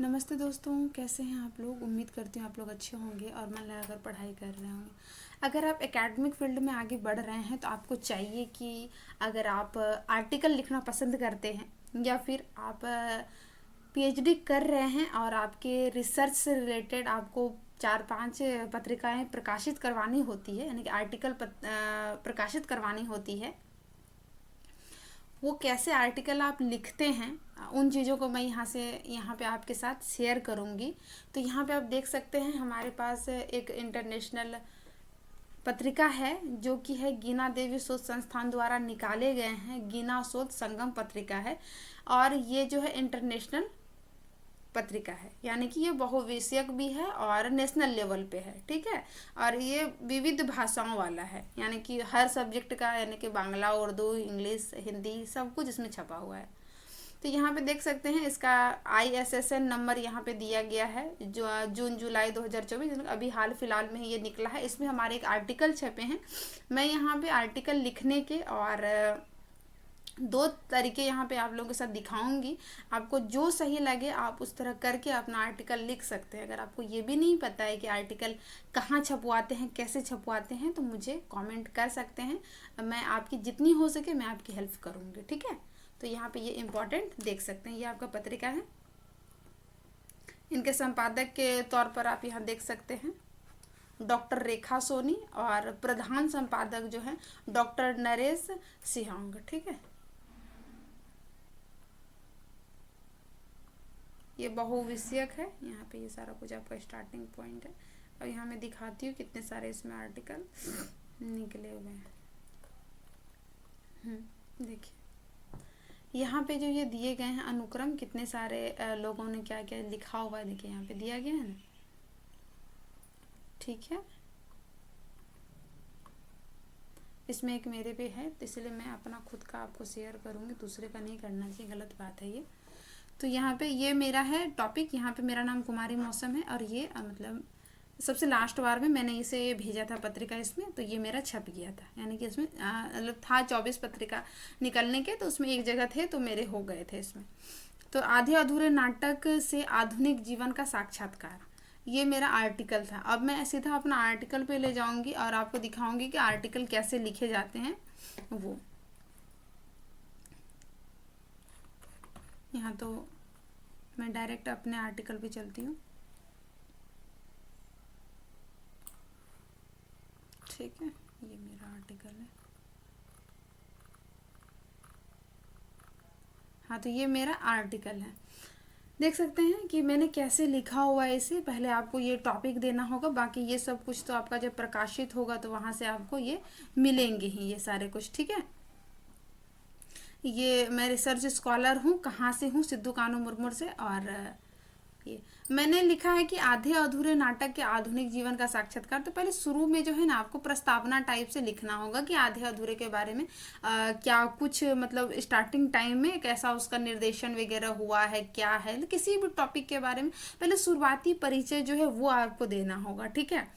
नमस्ते दोस्तों, कैसे हैं आप लोग। उम्मीद करती हूँ आप लोग अच्छे होंगे और मन लगाकर पढ़ाई कर रहे होंगे। अगर आप एकेडमिक फील्ड में आगे बढ़ रहे हैं तो आपको चाहिए कि अगर आप आर्टिकल लिखना पसंद करते हैं या फिर आप पीएचडी कर रहे हैं और आपके रिसर्च से रिलेटेड आपको 4-5 पत्रिकाएं प्रकाशित करवानी होती है, यानी कि आर्टिकल प्रकाशित करवानी होती है, वो कैसे आर्टिकल आप लिखते हैं उन चीज़ों को मैं यहाँ पे आपके साथ शेयर करूँगी। तो यहाँ पे आप देख सकते हैं हमारे पास एक इंटरनेशनल पत्रिका है जो कि है गीना देवी शोध संस्थान द्वारा निकाले गए हैं, गीना शोध संगम पत्रिका है। और ये जो है इंटरनेशनल पत्रिका है, यानी कि ये बहुविषयक भी है और नेशनल लेवल पे है, ठीक है। और ये विविध भाषाओं वाला है, यानी कि हर सब्जेक्ट का, यानी कि बांग्ला, उर्दू, इंग्लिश, हिंदी सब कुछ इसमें छपा हुआ है। तो यहाँ पे देख सकते हैं इसका ISSN नंबर यहाँ पे दिया गया है, जो जून जुलाई 2024 अभी हाल फिलहाल में ही ये निकला है। इसमें हमारे एक आर्टिकल छपे हैं। मैं यहाँ पे आर्टिकल लिखने के और 2 तरीके यहाँ पे आप लोगों के साथ दिखाऊंगी। आपको जो सही लगे आप उस तरह करके अपना आर्टिकल लिख सकते हैं। अगर आपको ये भी नहीं पता है कि आर्टिकल कहाँ छपवाते हैं, कैसे छपवाते हैं, तो मुझे कमेंट कर सकते हैं। मैं आपकी जितनी हो सके मैं आपकी हेल्प करूँगी, ठीक है। तो यहाँ पे ये इम्पोर्टेंट देख सकते हैं, ये आपका पत्रिका है। इनके संपादक के तौर पर आप यहाँ देख सकते हैं डॉक्टर रेखा सोनी, और प्रधान संपादक जो है डॉक्टर नरेश सिहांग, ठीक है। ये बहुविषयक है। यहाँ पे ये सारा कुछ आपका स्टार्टिंग पॉइंट है। और यहाँ मैं दिखाती हूँ कितने सारे इसमें आर्टिकल निकले हुए हैं। देखिए यहाँ पे जो ये दिए गए हैं अनुक्रम, कितने सारे लोगों ने क्या क्या लिखा हुआ है, देखिए यहाँ पे दिया गया है ना, ठीक है। इसमें एक मेरे पे है, तो इसलिए मैं अपना खुद का आपको शेयर करूँगी, दूसरे का नहीं करना चाहिए, गलत बात है ये। तो यहाँ पे ये मेरा है टॉपिक। यहाँ पे मेरा नाम कुमारी मौसम है और ये मतलब सबसे लास्ट बार में मैंने इसे भेजा था पत्रिका इसमें, तो ये मेरा छप गया था, यानी कि इसमें मतलब था 24 पत्रिका निकलने के, तो उसमें एक जगह थे तो मेरे हो गए थे इसमें। तो आधे अधूरे नाटक से आधुनिक जीवन का साक्षात्कार, ये मेरा आर्टिकल था। अब मैं सीधा अपना आर्टिकल पे ले जाऊंगी और आपको दिखाऊंगी कि आर्टिकल कैसे लिखे जाते हैं। वो यहाँ तो मैं डायरेक्ट अपने आर्टिकल पे चलती हूँ, ठीक है। ये मेरा आर्टिकल है। हाँ, तो ये मेरा आर्टिकल है। देख सकते हैं कि मैंने कैसे लिखा हुआ है इसे। पहले आपको ये टॉपिक देना होगा, बाकी ये सब कुछ तो आपका जब प्रकाशित होगा तो वहाँ से आपको ये मिलेंगे ही, ये सारे कुछ, ठीक है। ये मैं रिसर्च स्कॉलर हूँ, कहाँ से हूँ, सिद्धू कानू मुर्मू से। और ये मैंने लिखा है कि आधे अधूरे नाटक के आधुनिक जीवन का साक्षात्कार। तो पहले शुरू में जो है ना आपको प्रस्तावना टाइप से लिखना होगा कि आधे अधूरे के बारे में क्या कुछ मतलब स्टार्टिंग टाइम में कैसा उसका निर्देशन वगैरह हुआ है, क्या है, किसी भी टॉपिक के बारे में पहले शुरुआती परिचय जो है वो आपको देना होगा, ठीक है।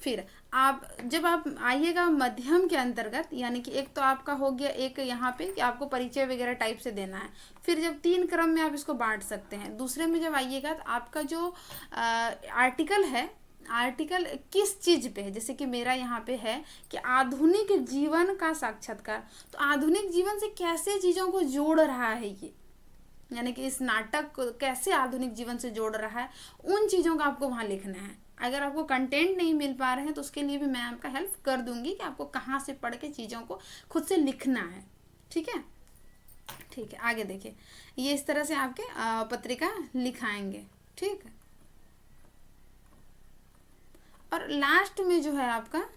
फिर आप जब आप आइएगा मध्यम के अंतर्गत, यानी कि एक तो आपका हो गया एक यहाँ पे कि आपको परिचय वगैरह टाइप से देना है। फिर जब 3 क्रम में आप इसको बांट सकते हैं। दूसरे में जब आइएगा तो आपका जो आर्टिकल है, आर्टिकल किस चीज़ पे है, जैसे कि मेरा यहाँ पे है कि आधुनिक जीवन का साक्षात्कार। तो आधुनिक जीवन से कैसे चीज़ों को जोड़ रहा है ये, यानी कि इस नाटक को कैसे आधुनिक जीवन से जोड़ रहा है, उन चीज़ों का आपको वहाँ लिखना है। अगर आपको कंटेंट नहीं मिल पा रहे हैं तो उसके लिए भी मैं आपका हेल्प कर दूंगी कि आपको कहाँ से पढ़ के चीज़ों को खुद से लिखना है, ठीक है। ठीक है, आगे देखिए, ये इस तरह से आपके पत्रिका लिखाएंगे, ठीक है। और लास्ट में जो है आपका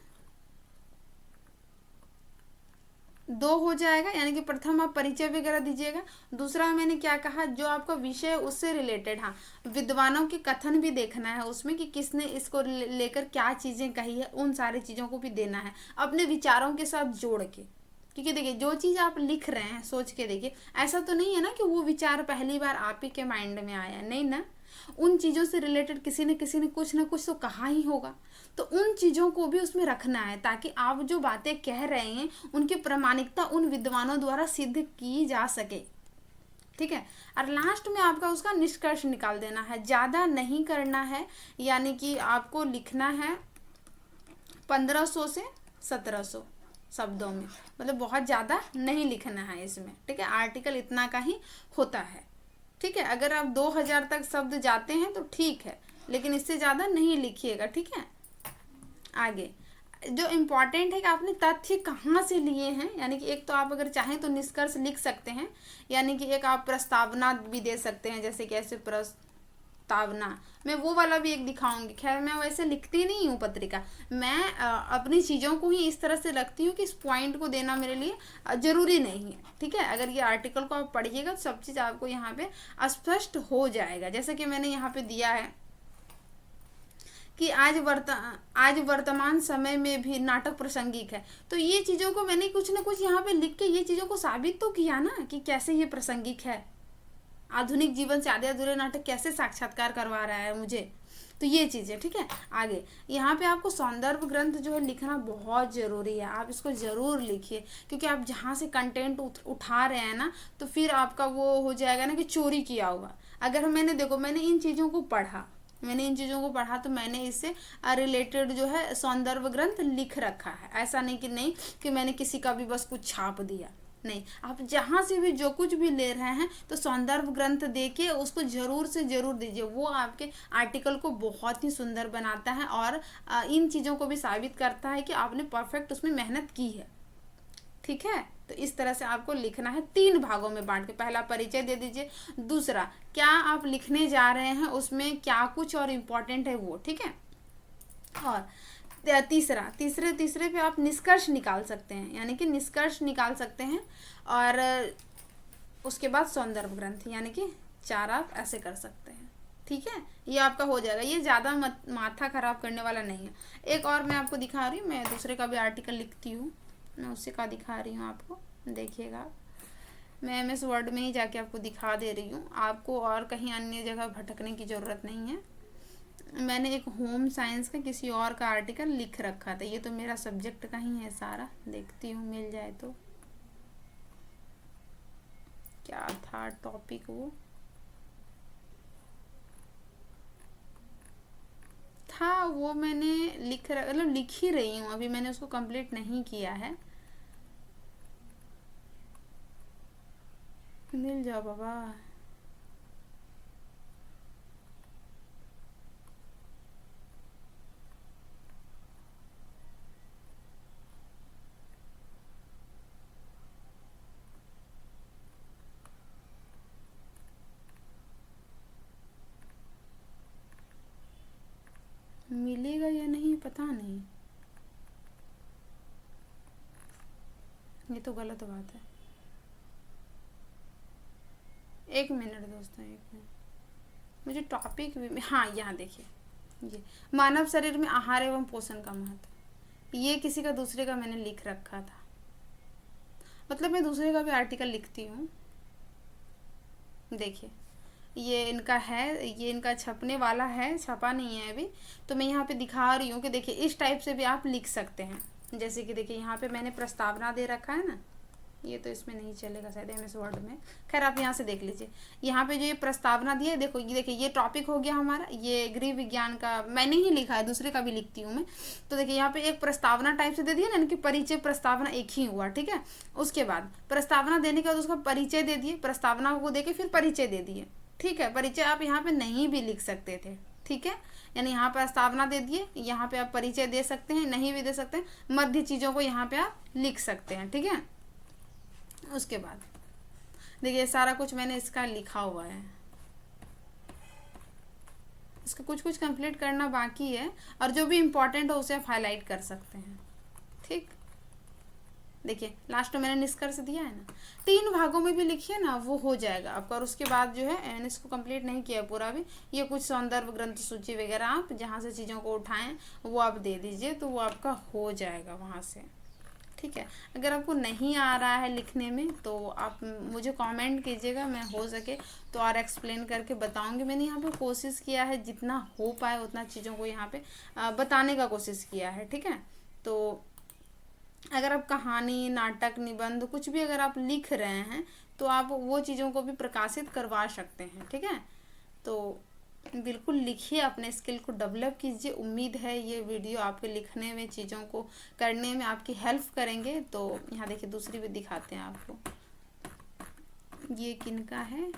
2 हो जाएगा, यानी कि प्रथम आप परिचय वगैरह दीजिएगा। दूसरा मैंने क्या कहा, जो आपका विषय उससे रिलेटेड, हाँ, विद्वानों के कथन भी देखना है उसमें कि किसने इसको लेकर क्या चीज़ें कही है, उन सारी चीज़ों को भी देना है अपने विचारों के साथ जोड़ के। क्योंकि देखिए जो चीज़ आप लिख रहे हैं सोच के देखिए, ऐसा तो नहीं है ना कि वो विचार पहली बार आप ही के माइंड में आया, नहीं ना। उन चीज़ों से रिलेटेड किसी न कुछ ना कुछ तो कहा ही होगा। तो उन चीज़ों को भी उसमें रखना है ताकि आप जो बातें कह रहे हैं उनकी प्रामाणिकता उन विद्वानों द्वारा सिद्ध की जा सके, ठीक है। और लास्ट में आपका उसका निष्कर्ष निकाल देना है, ज़्यादा नहीं करना है, यानी कि आपको लिखना है 1500 से 1700 शब्दों में, मतलब बहुत ज़्यादा नहीं लिखना है इसमें, ठीक है। आर्टिकल इतना का ही होता है, ठीक है। अगर आप 2000 तक शब्द जाते हैं तो ठीक है, लेकिन इससे ज़्यादा नहीं लिखिएगा, ठीक है। आगे जो इम्पॉर्टेंट है कि आपने तथ्य कहाँ से लिए हैं, यानी कि एक तो आप अगर चाहें तो निष्कर्ष लिख सकते हैं, यानी कि एक आप प्रस्तावना भी दे सकते हैं, जैसे कि ऐसे प्रस्तावना, मैं वो वाला भी एक दिखाऊंगी। खैर मैं वैसे लिखती नहीं हूँ पत्रिका, मैं अपनी चीज़ों को ही इस तरह से रखती हूँ कि इस पॉइंट को देना मेरे लिए ज़रूरी नहीं है, ठीक है। अगर ये आर्टिकल को आप पढ़िएगा तो सब चीज़ आपको यहाँ पे स्पष्ट हो जाएगा। जैसे कि मैंने यहाँ पे दिया है कि आज वर्तमान समय में भी नाटक प्रासंगिक है, तो ये चीज़ों को मैंने कुछ ना कुछ यहाँ पे लिख के ये चीज़ों को साबित तो किया ना कि कैसे ये प्रासंगिक है, आधुनिक जीवन से आधे अधूरे नाटक कैसे साक्षात्कार करवा रहा है मुझे, तो ये चीज़ें, ठीक है। आगे यहाँ पे आपको सौंदर्भ ग्रंथ जो है लिखना बहुत ज़रूरी है, आप इसको ज़रूर लिखिए, क्योंकि आप जहाँ से कंटेंट उठा रहे हैं ना, तो फिर आपका वो हो जाएगा ना कि चोरी किया होगा। अगर मैंने इन चीज़ों को पढ़ा, तो मैंने इससे रिलेटेड जो है सौंदर्भ ग्रंथ लिख रखा है। ऐसा नहीं कि मैंने किसी का भी बस कुछ छाप दिया, नहीं। आप जहाँ से भी जो कुछ भी ले रहे हैं तो सौंदर्भ ग्रंथ देके उसको ज़रूर से ज़रूर दीजिए, वो आपके आर्टिकल को बहुत ही सुंदर बनाता है और इन चीज़ों को भी साबित करता है कि आपने परफेक्ट उसमें मेहनत की है, ठीक है। तो इस तरह से आपको लिखना है 3 भागों में बांट के। पहला परिचय दे दीजिए, दूसरा क्या आप लिखने जा रहे हैं उसमें क्या कुछ और इम्पोर्टेंट है वो, ठीक है। और तीसरे पे आप निष्कर्ष निकाल सकते हैं, यानी कि निष्कर्ष निकाल सकते हैं। और उसके बाद सौंदर्भ ग्रंथ, यानी कि 4 आप ऐसे कर सकते हैं, ठीक है। ये आपका हो जाएगा, ये ज़्यादा माथा खराब करने वाला नहीं है। एक और मैं आपको दिखा रही हूँ, मैं दूसरे का भी आर्टिकल लिखती हूँ, मैं उसी का दिखा रही हूँ आपको, देखिएगा। मैं MS वर्ड में ही जाके आपको दिखा दे रही हूँ, आपको और कहीं अन्य जगह भटकने की ज़रूरत नहीं है। मैंने एक होम साइंस का किसी और का आर्टिकल लिख रखा था, ये तो मेरा सब्जेक्ट का ही है सारा, देखती हूँ मिल जाए तो। क्या था टॉपिक, वो था वो मैंने मतलब लिख ही रही हूँ, अभी मैंने उसको कंप्लीट नहीं किया है। मिल जाओ बाबा। मिलेगा या नहीं पता नहीं, ये तो गलत बात है। एक मिनट दोस्तों, एक मिनट, मुझे टॉपिक भी, हाँ यहाँ देखिए, ये मानव शरीर में आहार एवं पोषण का महत्व, ये किसी का दूसरे का मैंने लिख रखा था, मतलब मैं दूसरे का भी आर्टिकल लिखती हूँ। देखिए ये इनका है, ये इनका छपने वाला है, छपा नहीं है अभी, तो मैं यहाँ पे दिखा रही हूँ कि देखिए इस टाइप से भी आप लिख सकते हैं। जैसे कि देखिए यहाँ पे मैंने प्रस्तावना दे रखा है ना, ये तो इसमें नहीं चलेगा शायद MS वर्ड में, खैर आप यहाँ से देख लीजिए। यहाँ पे जो ये प्रस्तावना दी है, देखो ये देखिए, ये टॉपिक हो गया हमारा, ये गृह विज्ञान का मैंने ही लिखा है, दूसरे का भी लिखती हूँ मैं। तो देखिए यहाँ पे एक प्रस्तावना टाइप से दे दिया ना, कि परिचय प्रस्तावना एक ही हुआ, ठीक है। उसके बाद प्रस्तावना देने के बाद उसका परिचय दे दिए, प्रस्तावना को देके फिर परिचय दे दिए, ठीक है। परिचय आप यहाँ पे नहीं भी लिख सकते थे, ठीक है, यानी यहाँ पर प्रस्तावना दे दिए, यहाँ पे आप परिचय दे सकते हैं, नहीं भी दे सकते हैं, मध्य चीज़ों को यहाँ पे आप लिख सकते हैं, ठीक है। उसके बाद देखिए सारा कुछ मैंने इसका लिखा हुआ है, इसका कुछ कुछ कंप्लीट करना बाकी है, और जो भी इम्पोर्टेंट हो उसे आप हाईलाइट कर सकते हैं, ठीक। देखिए लास्ट में मैंने निष्कर्ष दिया है ना, 3 भागों में भी लिखिए ना, वो हो जाएगा आपका। और उसके बाद जो है मैंने इसको कंप्लीट नहीं किया पूरा भी, ये कुछ सौंदर्भ ग्रंथ सूची वगैरह आप जहाँ से चीज़ों को उठाएं वो आप दे दीजिए, तो वो आपका हो जाएगा वहाँ से, ठीक है। अगर आपको नहीं आ रहा है लिखने में तो आप मुझे कमेंट कीजिएगा, मैं हो सके तो और एक्सप्लेन करके बताऊंगी। मैंने यहाँ पे कोशिश किया है जितना हो पाए उतना चीज़ों को यहाँ पे बताने का कोशिश किया है, ठीक है। तो अगर आप कहानी, नाटक, निबंध कुछ भी अगर आप लिख रहे हैं तो आप वो चीज़ों को भी प्रकाशित करवा सकते हैं। ठीक है, तो बिल्कुल लिखिए, अपने स्किल को डेवलप कीजिए। उम्मीद है ये वीडियो आपके लिखने में, चीज़ों को करने में आपकी हेल्प करेंगे। तो यहाँ देखिए दूसरी भी दिखाते हैं आपको, ये किनका है,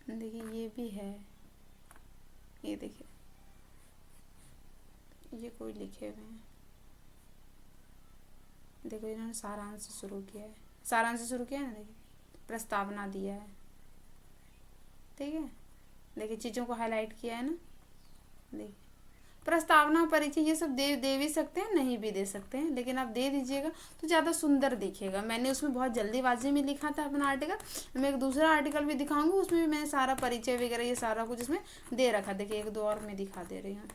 देखिए ये भी है, ये देखिए ये कोई लिखे हुए हैं, देखो इन्होंने सारांश से शुरू किया है, सारांश से शुरू किया है ना, देखिए प्रस्तावना दिया है। ठीक है, देखिए चीज़ों को हाईलाइट किया है ना, देखिए प्रस्तावना, परिचय, ये सब दे भी सकते हैं, नहीं भी दे सकते हैं, लेकिन आप दे दीजिएगा तो ज़्यादा सुंदर दिखेगा। मैंने उसमें बहुत जल्दीबाजी में लिखा था अपना आर्टिकल। मैं एक दूसरा आर्टिकल भी दिखाऊंगी, उसमें भी मैंने सारा परिचय वगैरह ये सारा कुछ इसमें दे रखा। देखिए एक दो और मैं दिखा दे रही हूँ।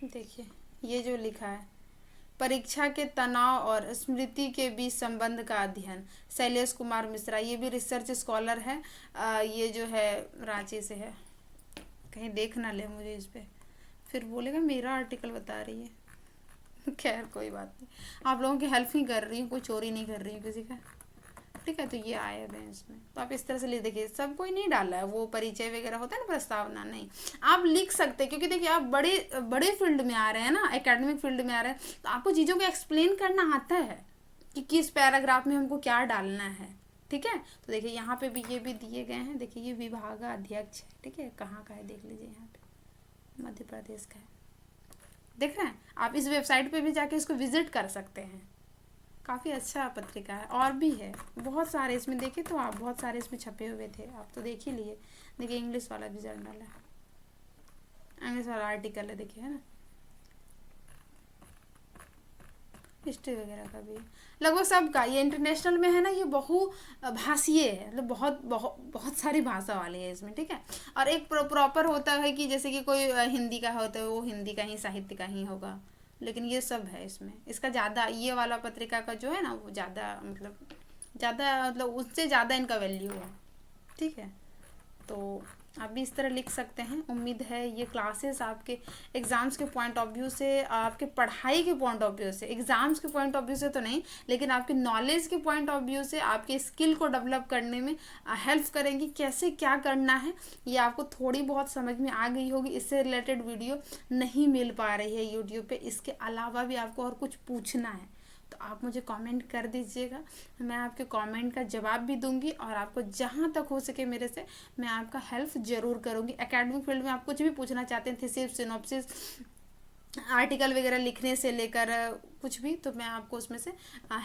देखिए ये जो लिखा है, परीक्षा के तनाव और स्मृति के बीच संबंध का अध्ययन, शैलेश कुमार मिश्रा, ये भी रिसर्च स्कॉलर है। ये जो है रांची से है, कहीं देख ना ले मुझे इस पे, फिर बोलेगा मेरा आर्टिकल बता रही है। खैर कोई बात नहीं, आप लोगों की हेल्प ही कर रही हूँ, कोई चोरी नहीं कर रही हूँ किसी का। ठीक है, तो ये आए हुए हैं इसमें, तो आप इस तरह से लिख, देखिए सब कोई नहीं डाला है, वो परिचय वगैरह होता है ना, प्रस्तावना नहीं, आप लिख सकते हैं। क्योंकि देखिए आप बड़े बड़े फील्ड में आ रहे हैं ना, एकेडमिक फील्ड में आ रहे हैं, तो आपको चीज़ों को एक्सप्लेन करना आता है कि किस पैराग्राफ में हमको क्या डालना है। ठीक है, तो देखिए यहाँ पे भी ये भी दिए गए हैं। देखिए ये विभागाध्यक्ष है, ठीक है, कहाँ का है देख लीजिए, यहाँ पे मध्य प्रदेश का है, देख रहे हैं आप। इस वेबसाइट पे भी जाके इसको विजिट कर सकते हैं, काफ़ी अच्छा पत्रिका है। और भी है बहुत सारे इसमें, देखे तो आप, बहुत सारे इसमें छपे हुए थे, आप तो देख ही लिए। देखिए इंग्लिश वाला भी जर्नल है, इंग्लिश वाला आर्टिकल है, देखिए है ना, हिस्ट्री वगैरह का भी लगभग सबका। ये इंटरनेशनल में है ना, ये बहुभाषीय है, मतलब बहुत बहुत बहुत सारी भाषा वाली है इसमें। ठीक है, और एक प्रॉपर होता है कि जैसे कि कोई हिंदी का होता है, वो हिंदी का ही, साहित्य का ही होगा, लेकिन ये सब है इसमें। इसका ज़्यादा, ये वाला पत्रिका का जो है ना, वो ज़्यादा मतलब उससे ज़्यादा इनका वैल्यू है। ठीक है, तो आप भी इस तरह लिख सकते हैं। उम्मीद है ये क्लासेस आपके एग्ज़ाम्स के पॉइंट ऑफ व्यू से, आपके पढ़ाई के पॉइंट ऑफ व्यू से, एग्ज़ाम्स के पॉइंट ऑफ व्यू से तो नहीं, लेकिन आपके नॉलेज के पॉइंट ऑफ व्यू से आपके स्किल को डेवलप करने में हेल्प करेंगी। कैसे क्या करना है ये आपको थोड़ी बहुत समझ में आ गई होगी। इससे रिलेटेड वीडियो नहीं मिल पा रही है यूट्यूब पे, इसके अलावा भी आपको और कुछ पूछना है तो आप मुझे कमेंट कर दीजिएगा, मैं आपके कमेंट का जवाब भी दूंगी, और आपको जहाँ तक हो सके मेरे से मैं आपका हेल्प ज़रूर करूँगी। एकेडमिक फील्ड में आप कुछ भी पूछना चाहते हैं, थीसिस, सिनॉप्सिस, आर्टिकल वगैरह लिखने से लेकर कुछ भी, तो मैं आपको उसमें से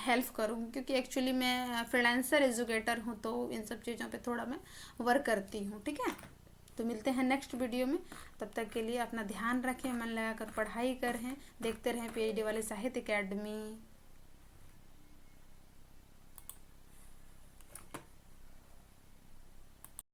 हेल्प करूँगी। क्योंकि एक्चुअली मैं फ्रीलांसर एजुकेटर हूँ, तो इन सब चीज़ों पे थोड़ा मैं वर्क करती हूँ। ठीक है, तो मिलते हैं नेक्स्ट वीडियो में, तब तक के लिए अपना ध्यान रखें, मन लगाकर पढ़ाई करें, देखते रहें PhD वाले साहित्य एकेडमी।